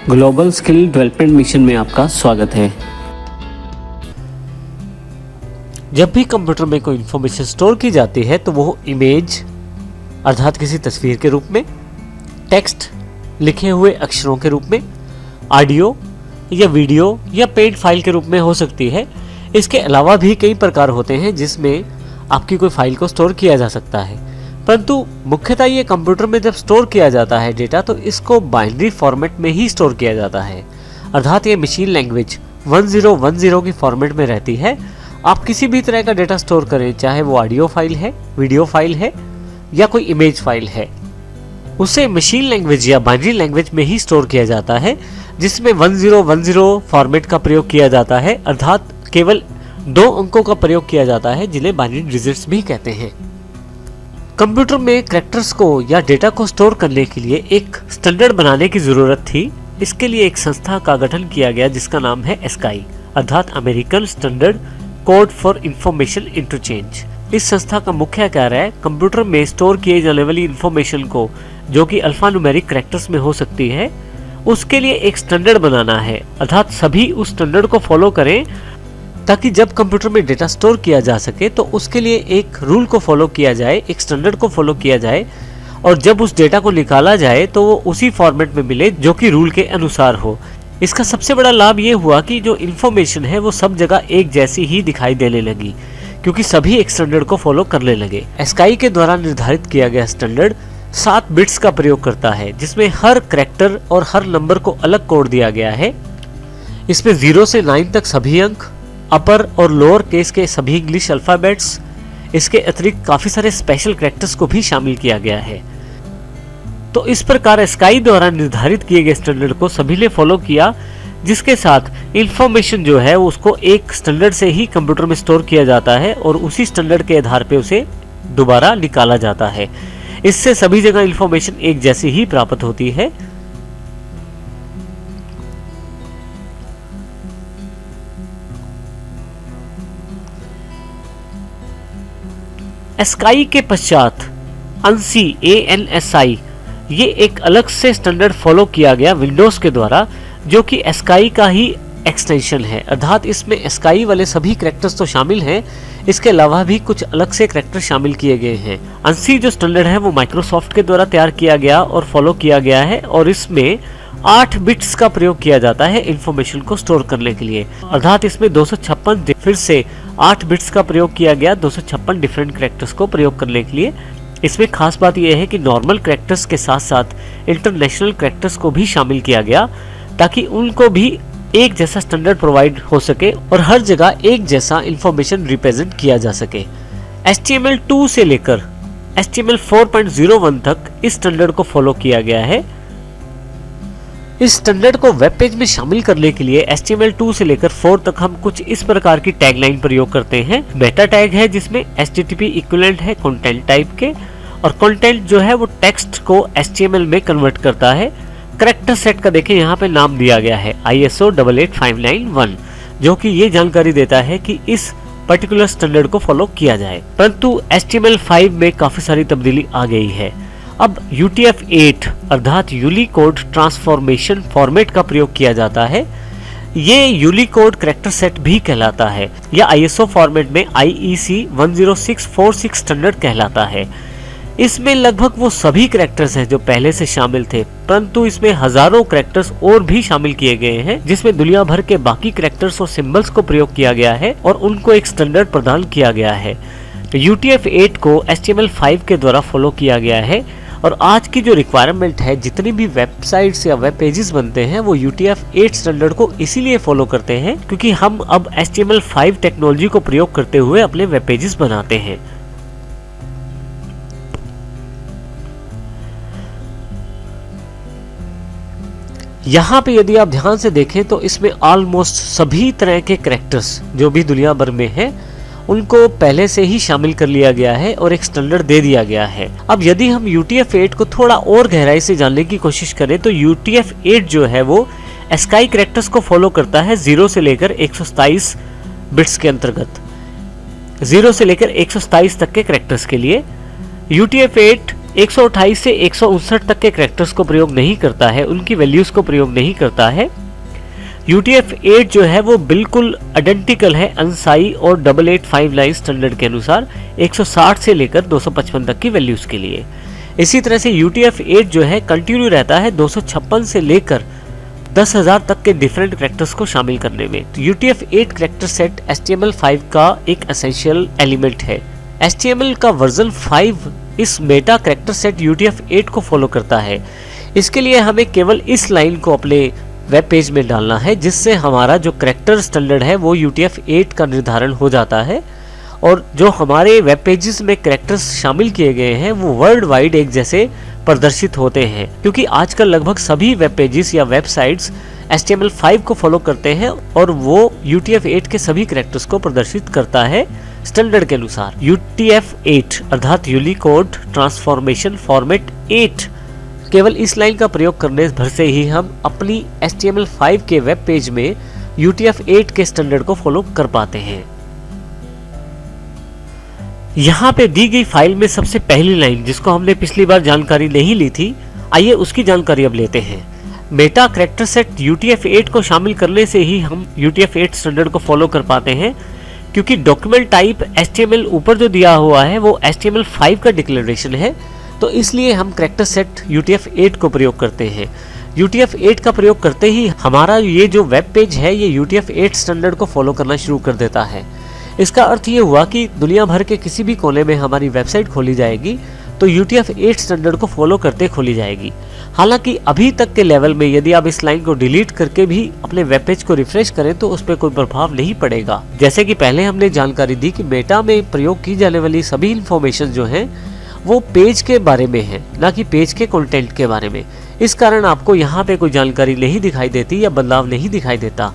Global skill development mission में आपका स्वागत है। जब भी कंप्यूटर में कोई इंफॉर्मेशन स्टोर की जाती है तो वो इमेज अर्थात किसी तस्वीर के रूप में, टेक्स्ट लिखे हुए अक्षरों के रूप में, ऑडियो या वीडियो या पेड फाइल के रूप में हो सकती है। इसके अलावा भी कई प्रकार होते हैं जिसमें आपकी कोई फाइल को स्टोर किया जा सकता है, परंतु मुख्यतः ये कंप्यूटर में जब स्टोर किया जाता है डेटा तो इसको बाइनरी फॉर्मेट में ही स्टोर किया जाता है, अर्थात ये मशीन लैंग्वेज 1010 की फॉर्मेट में रहती है। आप किसी भी तरह का डेटा स्टोर करें, चाहे वो ऑडियो फाइल है, वीडियो फाइल है या कोई इमेज फाइल है, उसे मशीन लैंग्वेज या बाइनरी लैंग्वेज में ही स्टोर किया जाता है, जिसमें 1010 फॉर्मेट का प्रयोग किया जाता है, अर्थात केवल 2 अंकों का प्रयोग किया जाता है जिन्हें बाइनरी डिजिट्स भी कहते हैं। कंप्यूटर में कैरेक्टर्स को या डेटा को स्टोर करने के लिए एक स्टैंडर्ड बनाने की जरूरत थी। इसके लिए एक संस्था का गठन किया गया जिसका नाम है एस्काई, अर्थात American standard code for information interchange. इस संस्था का मुख्य कार्य है कंप्यूटर में स्टोर किए जाने वाली इंफॉर्मेशन को, जो कि अल्फान्यूमेरिक कैरेक्टर्स में हो सकती है, उसके लिए एक स्टैंडर्ड बनाना है, अर्थात सभी उस स्टैंडर्ड को फॉलो करें ताकि जब कंप्यूटर में डेटा स्टोर किया जा सके तो उसके लिए एक रूल को फॉलो किया जाए, एक स्टैंडर्ड को फॉलो किया जाए, और जब उस डेटा को निकाला जाए तो वो उसी फॉर्मेट में मिले जो कि रूल के अनुसार हो। इसका सबसे बड़ा लाभ ये हुआ कि जो इन्फॉर्मेशन है वो सब जगह एक जैसी ही दिखाई देने लगी, क्योंकि सभी एक स्टैंडर्ड को फॉलो करने लगे। एस्काई के द्वारा निर्धारित किया गया स्टैंडर्ड 7 बिट्स का प्रयोग करता है, जिसमें हर कैरेक्टर और हर नंबर को अलग कोड दिया गया है। इसमें 0 से 9 तक सभी अंक, अपर और लोअर केस के सभी इंग्लिश अल्फाबेट्स, इसके अतिरिक्त काफी सारे स्पेशल कैरेक्टर्स को भी शामिल किया गया है। तो इस प्रकार स्काई द्वारा निर्धारित किए गए स्टैंडर्ड को सभी ने फॉलो किया, जिसके साथ इंफॉर्मेशन जो है उसको एक स्टैंडर्ड से ही कंप्यूटर में स्टोर किया जाता है और उसी स्टैंडर्ड के आधार पे उसे दोबारा निकाला जाता है। इससे सभी जगह इंफॉर्मेशन एक जैसी ही प्राप्त होती है। एस्काई के पश्चात ANSI ये एक अलग से स्टैंडर्ड फॉलो किया गया विंडोज के द्वारा, जो कि एस्काई का ही एक्सटेंशन है, अर्थात इसमें एस्काई वाले सभी कैरेक्टर्स तो शामिल हैं, इसके अलावा भी कुछ अलग से कैरेक्टर शामिल किए गए हैं। ANSI जो स्टैंडर्ड है वो माइक्रोसॉफ्ट के द्वारा तैयार किया गया और फॉलो किया गया है, और इसमें 8 बिट्स का प्रयोग किया जाता है इंफॉर्मेशन को स्टोर करने के लिए, अर्थात इसमें 256 फिर से 8 बिट्स का प्रयोग किया गया 256 डिफरेंट कैरेक्टर्स को प्रयोग करने के लिए। इसमें खास बात यह है कि नॉर्मल कैरेक्टर्स के साथ साथ इंटरनेशनल कैरेक्टर्स को भी शामिल किया गया, ताकि उनको भी एक जैसा स्टैंडर्ड प्रोवाइड हो सके और हर जगह एक जैसा इंफॉर्मेशन रिप्रेजेंट किया जा सके। HTML2 से लेकर HTML 4.01 तक इस स्टैंडर्ड को फॉलो किया गया है। इस स्टैंडर्ड को वेब पेज में शामिल करने के लिए HTML2 से लेकर 4 तक हम कुछ इस प्रकार की टैगलाइन प्रयोग करते हैं। मेटा टैग है जिसमें HTTP इक्विवेलेंट है कंटेंट टाइप के, और कंटेंट जो है वो टेक्स्ट को HTML में कन्वर्ट करता है। कैरेक्टर सेट का देखें यहाँ पे नाम दिया गया है ISO 88591, जो कि ये जानकारी देता है कि इस पर्टिकुलर स्टैंडर्ड को फॉलो किया जाए। परंतु HTML5 में काफी सारी तब्दीली आ गई है। अब UTF-8 अर्थात यूनिकोड ट्रांसफॉर्मेशन फॉर्मेट का प्रयोग किया जाता है। ये यूनिकोड कैरेक्टर सेट भी कहलाता है, या ISO फॉर्मेट में IEC 10646 स्टैंडर्ड कहलाता है। इसमें लगभग वो सभी कैरेक्टर्स हैं जो पहले से शामिल थे, परंतु इसमें हजारों कैरेक्टर्स और भी शामिल किए गए हैं, जिसमें दुनिया भर के बाकी कैरेक्टर्स और सिंबल्स को प्रयोग किया गया है और उनको एक स्टैंडर्ड प्रदान किया गया है। UTF-8 को HTML5 के द्वारा फॉलो किया गया है, और आज की जो रिक्वायरमेंट है, जितनी भी वेबसाइट्स या वेब पेजेस बनते हैं वो UTF-8 स्टैंडर्ड को इसीलिए फॉलो करते हैं क्योंकि हम अब HTML5 टेक्नोलॉजी को प्रयोग करते हुए अपने वेब पेजेस बनाते हैं। यहाँ पे यदि आप ध्यान से देखें तो इसमें ऑलमोस्ट सभी तरह के कैरेक्टर्स जो भी दुनिया भर में है उनको पहले से ही शामिल कर लिया गया है और एक स्टैंडर्ड दे दिया गया है। अब यदि हम UTF-8 को थोड़ा और गहराई से जानने की कोशिश करें तो UTF-8 जो है वो एस्काई कैरेक्टर्स को फॉलो करता है 0 से लेकर 127 बिट्स के अंतर्गत, 0 से लेकर 127 तक के कैरेक्टर्स के लिए। UTF-8 128 से 159 तक के कैरेक्टर्स को प्रयोग नहीं करता है, उनकी वैल्यूज को प्रयोग नहीं करता है। UTF-8 जो है वो बिल्कुल आइडेंटिकल है अनसाई और 8859 स्टैंडर्ड के अनुसार 160 से लेकर 255 तक की वैल्यूज के लिए। इसी तरह से UTF-8 जो है कंटिन्यू रहता है 256 से लेकर 10,000 तक के डिफरेंट कैरेक्टर्स को शामिल करने में। तो UTF-8 कैरेक्टर सेट HTML5 का एक एसेंशियल एलिमेंट है। HTML का वर्जन 5 इस मेटा कैरेक्टर सेट UTF-8 को फॉलो करता है। इसके लिए हमें केवल इस लाइन को अपने वेब पेज में डालना है, जिससे हमारा जो कैरेक्टर स्टैंडर्ड है वो UTF-8 का निर्धारण हो जाता है और जो हमारे वेब पेजेस में कैरेक्टर्स शामिल किए गए हैं वो वर्ल्ड वाइड एक जैसे प्रदर्शित होते हैं, क्योंकि आजकल लगभग सभी वेब पेजेस या वेबसाइट्स HTML5 को फॉलो करते हैं और वो UTF-8 के सभी कैरेक्टर्स को प्रदर्शित करता है स्टैंडर्ड के अनुसार। UTF-8 अर्थात यूनिकोड ट्रांसफॉर्मेशन फॉर्मेट 8 केवल इस लाइन का प्रयोग करने भर से ही हम अपनी HTML5 के वेब पेज में UTF-8 के स्टैंडर्ड को फॉलो कर पाते हैं। यहाँ पे दी गई फाइल में सबसे पहली लाइन, जिसको हमने पिछली बार जानकारी नहीं ली थी, आइए उसकी जानकारी अब लेते हैं। मेटा कैरेक्टर सेट UTF-8 को शामिल करने से ही हम UTF-8 स्टैंडर्ड को फॉलो कर पाते हैं, क्योंकि डॉक्यूमेंट टाइप HTML ऊपर जो दिया हुआ है वो HTML5 का डिक्लेरेशन है, तो इसलिए हम कैरेक्टर सेट UTF-8 को प्रयोग करते हैं। UTF-8 का प्रयोग करते ही हमारा ये जो वेब पेज है ये UTF-8 स्टैंडर्ड को फॉलो करना शुरू कर देता है। इसका अर्थ ये हुआ कि दुनिया भर के किसी भी कोने में हमारी वेबसाइट खोली जाएगी तो UTF-8 स्टैंडर्ड को फॉलो करते खोली जाएगी। हालांकि अभी तक के लेवल में यदि आप इस लाइन को डिलीट करके भी अपने वेब पेज को रिफ्रेश करें तो उस पर कोई प्रभाव नहीं पड़ेगा। जैसे कि पहले हमने जानकारी दी कि मेटा में प्रयोग की जाने वाली सभी इंफॉर्मेशन जो है वो पेज के बारे में है, ना कि पेज के कंटेंट के बारे में। इस कारण आपको यहाँ पे कोई जानकारी नहीं दिखाई देती या बदलाव नहीं दिखाई देता।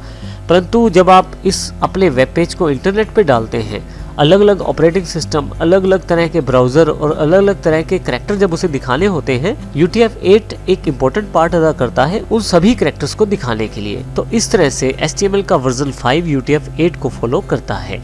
परंतु जब आप इस अपने वेब पेज को इंटरनेट पे डालते हैं, अलग अलग ऑपरेटिंग सिस्टम, अलग अलग तरह के ब्राउजर और अलग अलग तरह के कैरेक्टर जब उसे दिखाने होते हैं, UTF-8 एक इम्पोर्टेंट पार्ट अदा करता है उन सभी कैरेक्टर्स को दिखाने के लिए। तो इस तरह से HTML का वर्जन 5 UTF-8 को फॉलो करता है।